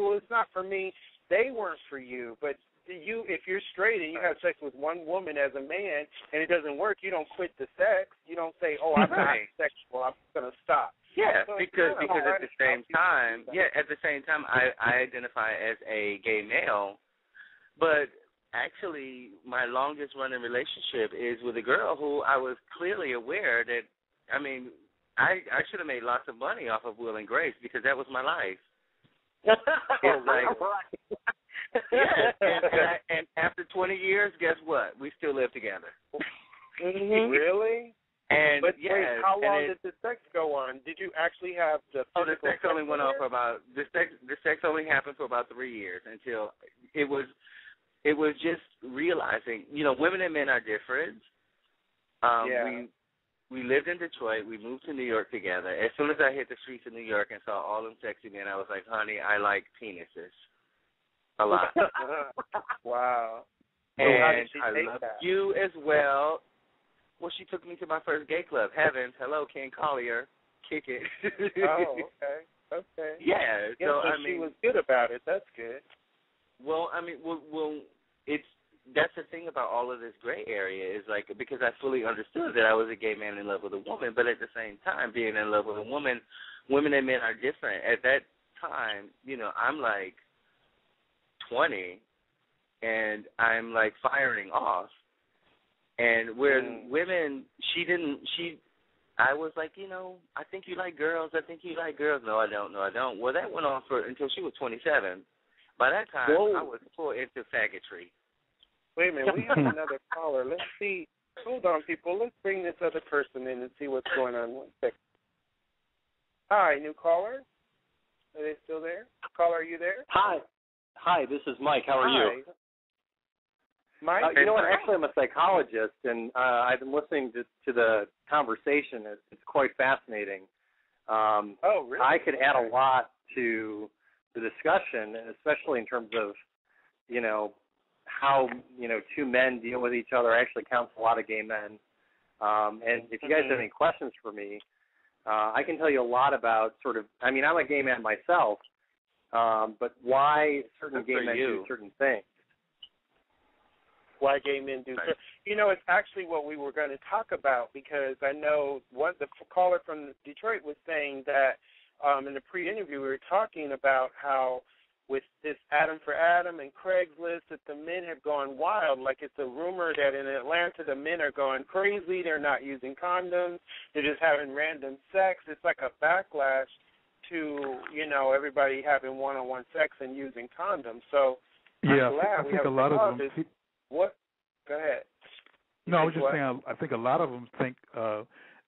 cool. It's not for me. They weren't for you. But if you're straight and you have sex with one woman as a man and it doesn't work, you don't quit the sex. You don't say, oh, I'm not sexual, I'm going to stop. Yeah, so because at the same time, I identify as a gay male, but actually my longest running relationship is with a girl who I was clearly aware that, I mean, I should have made lots of money off of Will and Grace because that was my life. It's like, yeah, and after 20 years, guess what? We still live together. Mm-hmm. Really? And but yes, wait, how long did the sex go on? Did you actually have the the sex only went on for about the sex only happened for about 3 years until it was just realizing, women and men are different. We lived in Detroit. We moved to New York together. As soon as I hit the streets of New York and saw all them sexy men, I was like, honey, I like penises a lot. Wow. And how did she I take love that? you as well. Well, she took me to my first gay club, Heavens. Hello, Ken Collier. Kick it. Oh, okay. Yeah. So I mean, she was good about it. That's good. Well, I mean, that's the thing about all of this gray area is like, because I fully understood that I was a gay man in love with a woman, but at the same time, being in love with a woman, women and men are different. At that time, I'm like 20, and I'm like firing off. And where women, I was like, I think you like girls. No, I don't. Well, that went on until she was 27. By that time, I was full into faggotry. Wait a minute, we have another caller. Let's see. Hold on, people. Let's bring this other person in and see what's going on. 1 second. Hi, new caller. Are they still there? Caller, are you there? Hi, this is Mike. How are you? Mike? You know what? Actually, I'm a psychologist, and I've been listening to the conversation. It's quite fascinating. Oh, really? I could add a lot to the discussion, especially in terms of, how, two men deal with each other. I actually counsel a lot of gay men. And if you guys have any questions for me, I can tell you a lot about I'm a gay man myself, but why certain gay men do certain things. Why gay men do certain. It's actually what we were going to talk about, because I know the caller from Detroit was saying that in the pre-interview we were talking about how with this Adam for Adam and Craigslist that the men have gone wild. Like, it's a rumor that in Atlanta the men are going crazy. They're not using condoms. They're just having random sex. It's like a backlash to, everybody having one-on-one sex and using condoms. So I'm glad I think a lot of them. What? Go ahead. No, I was just saying, I think a lot of them think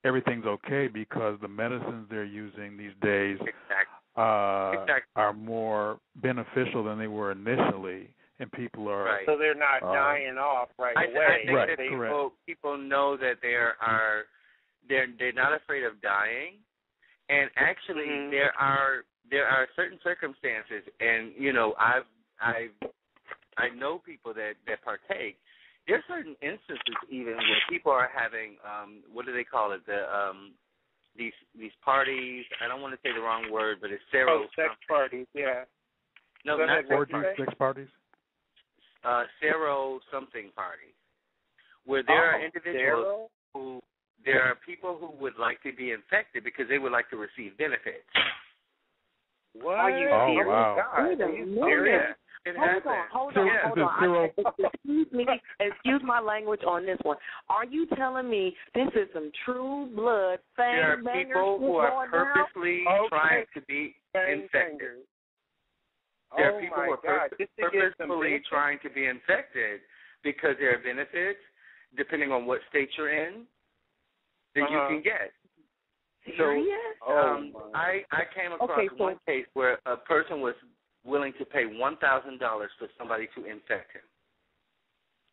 everything's okay because the medicines they're using these days are more beneficial than they were initially, and people are... Right. So they're not dying off away. I think that people know that they're not afraid of dying, and actually there are certain circumstances, and I know people that partake. There are certain instances even where people are having what do they call it? These parties. I don't want to say the wrong word, but it's sex parties. Yeah. No, not sex parties. Sero something parties, where there are individuals there are people who would like to be infected because they would like to receive benefits. What? Are you serious? Wow. God, are you serious? Hold on. Excuse my language on this one. Are you telling me this is some true blood fang bangers? There are people who are purposely trying to be infected. There are people who are purposefully trying to be infected because there are benefits, depending on what state you're in, that you can get. Serious? So I came across one case where a person was willing to pay $1,000 for somebody to infect him.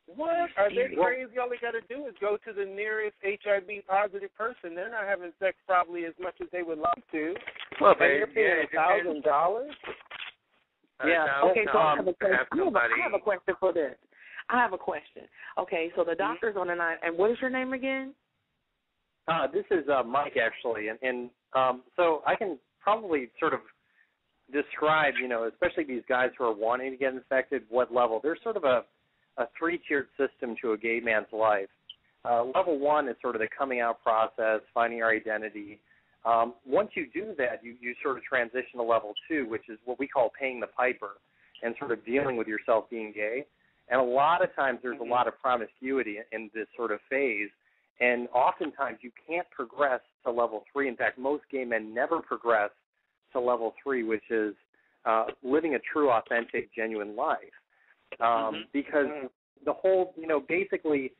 What? Are they crazy? All they got to do is go to the nearest HIV positive person. They're not having sex probably as much as they would love to. Well, and you're paying $1,000? Yeah. Okay, so I have a question for this. I have a question. Okay, so the doctor's on the line, and what is your name again? This is Mike, actually, and so I can probably sort of describe, especially these guys who are wanting to get infected, what level. There's sort of a three-tiered system to a gay man's life. Level 1 is sort of the coming out process, finding your identity. Once you do that, you sort of transition to level 2, which is what we call paying the piper and sort of dealing with yourself being gay. And a lot of times there's a lot of promiscuity in this sort of phase, and oftentimes you can't progress to level 3. In fact, most gay men never progress to level 3, which is living a true, authentic, genuine life. Because the whole, basically,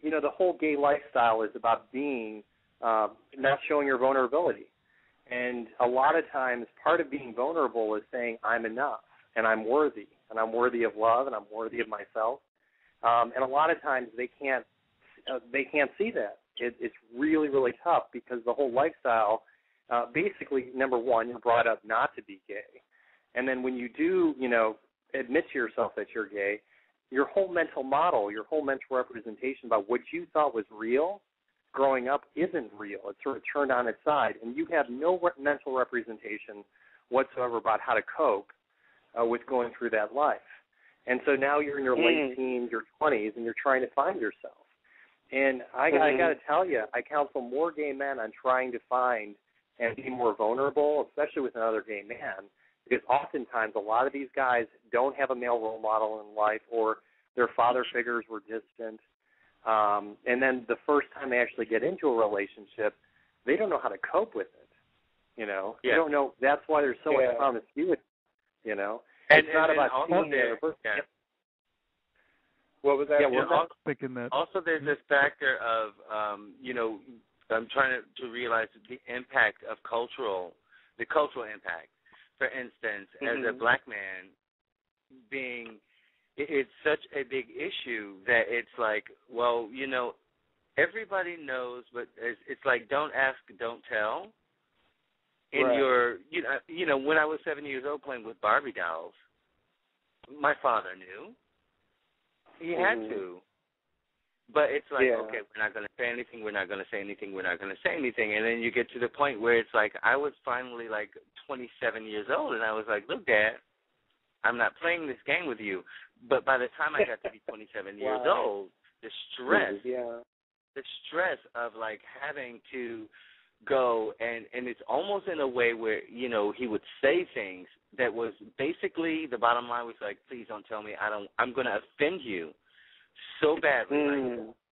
the whole gay lifestyle is about being, not showing your vulnerability. And a lot of times part of being vulnerable is saying, I'm enough, and I'm worthy, and I'm worthy of love, and I'm worthy of myself. And a lot of times they can't see that. It's really, really tough because the whole lifestyle, basically, number one, you're brought up not to be gay. And then when you do, admit to yourself that you're gay, your whole mental model, your whole mental representation about what you thought was real growing up isn't real. It's sort of turned on its side, and you have no mental representation whatsoever about how to cope with going through that life. And so now you're in your late teens, your 20s, and you're trying to find yourself. And I got to tell you, I counsel more gay men on trying to find and be more vulnerable, especially with another gay man, because oftentimes a lot of these guys don't have a male role model in life, or their father figures were distant. And then the first time they actually get into a relationship, they don't know how to cope with it. They don't know. That's why there's so much promiscuity. It's not about cheating the other person. What was that? Also, there's this factor of, I'm trying to realize the impact of the cultural impact. For instance, as a black man, it's such a big issue that it's like, well, everybody knows, but it's like don't ask, don't tell. Your, when I was 7 years old playing with Barbie dolls, my father knew. He had to. But it's like, okay, we're not going to say anything, we're not going to say anything, we're not going to say anything. And then you get to the point where it's like, I was finally like 27 years old, and I was like, look, Dad, I'm not playing this game with you. But by the time I got to be 27 years old, the stress of like having to go, and it's almost in a way where, he would say things that was basically, the bottom line was like, please don't tell me, I'm going to offend you so badly,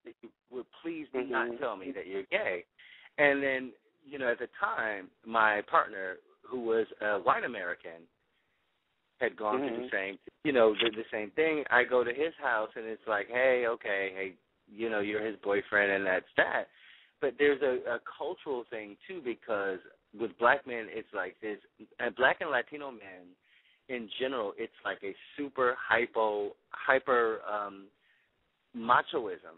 that you would please do not tell me that you're gay. And then, at the time, my partner, who was a white American, had gone through the same, did the same thing. I go to his house, and it's like, hey, you're his boyfriend, and that's that. But there's a cultural thing, too, because with black men, it's like this, and black and Latino men, in general, it's like a super hyper machoism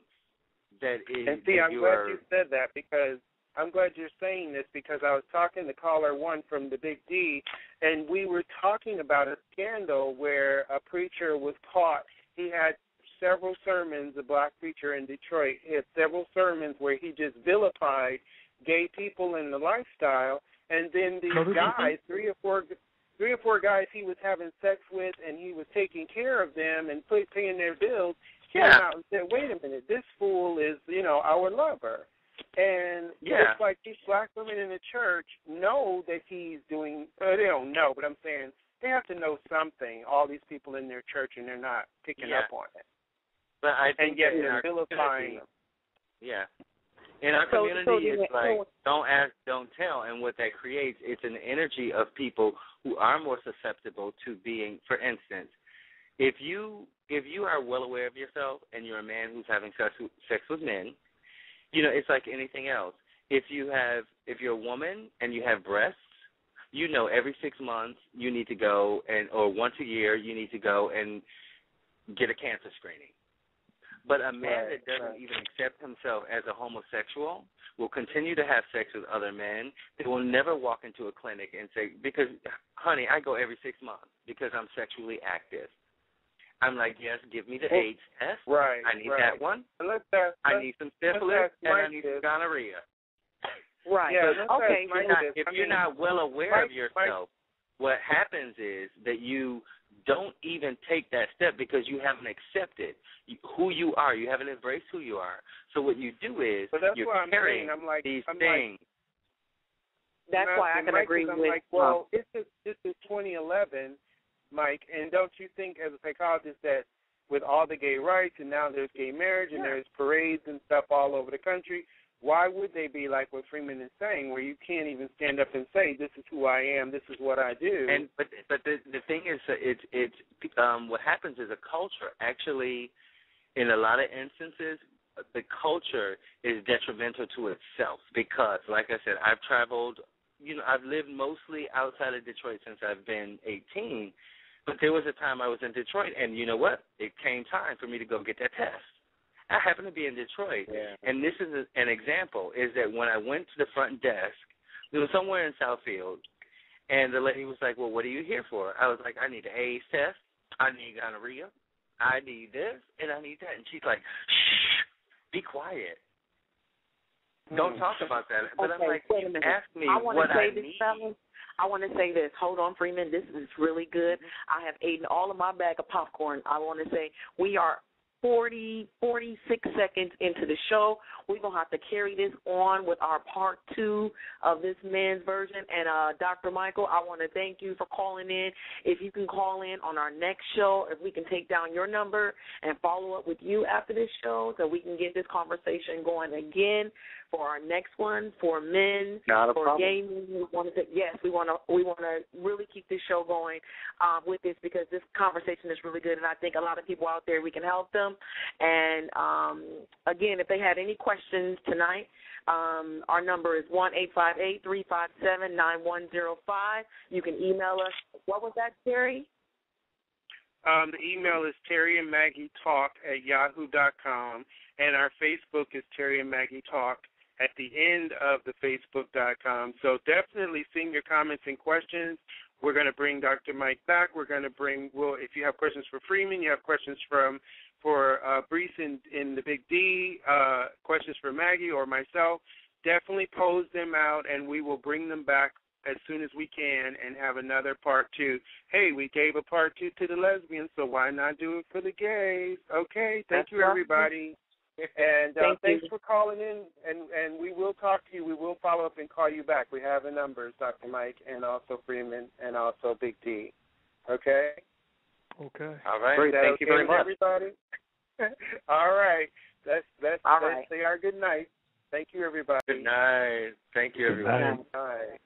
that is. And see, I'm glad you said that, because I'm glad you're saying this, because I was talking to caller 1 from the Big D, and we were talking about a scandal where a preacher was caught. He had several sermons, a black preacher in Detroit. He had several sermons where he just vilified gay people in the lifestyle, and then these guys, three or four guys he was having sex with, and he was taking care of them and paying their bills, came out and said, wait a minute, this fool is, our lover. And it's like these black women in the church know that he's doing, they don't know, but I'm saying they have to know something, all these people in their church, and they're not picking up on it. But I think yet they're vilifying. In our community, it's like, don't ask, don't tell. And what that creates, it's an energy of people who are more susceptible to being, for instance, if you are well aware of yourself and you're a man who's having sex with men, it's like anything else. If you're a woman and you have breasts, every 6 months you need to go, or once a year you need to go and get a cancer screening. But a man that doesn't even accept himself as a homosexual will continue to have sex with other men. They will never walk into a clinic and say, because, honey, I go every 6 months because I'm sexually active. I'm like, yes, give me the AIDS test. Right. I need that one. I need some syphilis, and I need some gonorrhea. Right. Yeah, okay. If you're not well aware of yourself, what happens is that you don't even take that step because you haven't accepted who you are. You haven't embraced who you are. So what you do is you're carrying these things. That's why I can agree with. Like, well, this is 2011, Mike, and don't you think, as a psychologist, that with all the gay rights and now there's gay marriage and there's parades and stuff all over the country, why would they be like what Freeman is saying, where you can't even stand up and say, "This is who I am. This is what I do"? And but the thing is, it's what happens is a culture. Actually, in a lot of instances, the culture is detrimental to itself because, like I said, I've traveled. I've lived mostly outside of Detroit since I've been 18, but there was a time I was in Detroit, and you know what? It came time for me to go get that test. I happened to be in Detroit, and this is an example, is that when I went to the front desk, it was somewhere in Southfield, and the lady was like, well, what are you here for? I was like, I need an AIDS test, I need gonorrhea, I need this, and I need that. And she's like, shh, be quiet. Don't talk about that. But I'm like, ask me what I need. I want to say this. Hold on, Freeman. This is really good. I have eaten all of my bag of popcorn. I want to say we are 46 seconds into the show. We're going to have to carry this on with our part 2 of this men's version. And Dr. Michael, I want to thank you for calling in. If you can call in on our next show, if we can take down your number and follow up with you after this show so we can get this conversation going again for our next one, for men, for gay men. We want to really keep this show going with this because this conversation is really good, and I think a lot of people out there, we can help them. And, again, if they had any questions tonight, our number is 1-858-357-9105. You can email us. What was that, Terry? The email is terryandmaggietalk@yahoo.com, and our Facebook is Terry and Maggie Talk at the end of the Facebook.com. So definitely send your comments and questions. We're going to bring Dr. Mike back. We're going to bring, if you have questions for Freeman, you have questions for Brees in the Big D, questions for Maggie or myself, definitely pose them out, and we will bring them back as soon as we can and have another part 2. Hey, we gave a part 2 to the lesbians, so why not do it for the gays? Okay, thank you, everybody. And thanks for calling in, and we will talk to you. We will follow up and call you back. We have the numbers, Dr. Mike, and also Freeman, and also Big D. Okay? Okay. All right. Great. Thank you very much. Everybody? All right. Let's say our good night. Thank you, everybody. Good night. Thank you, everybody. Good night.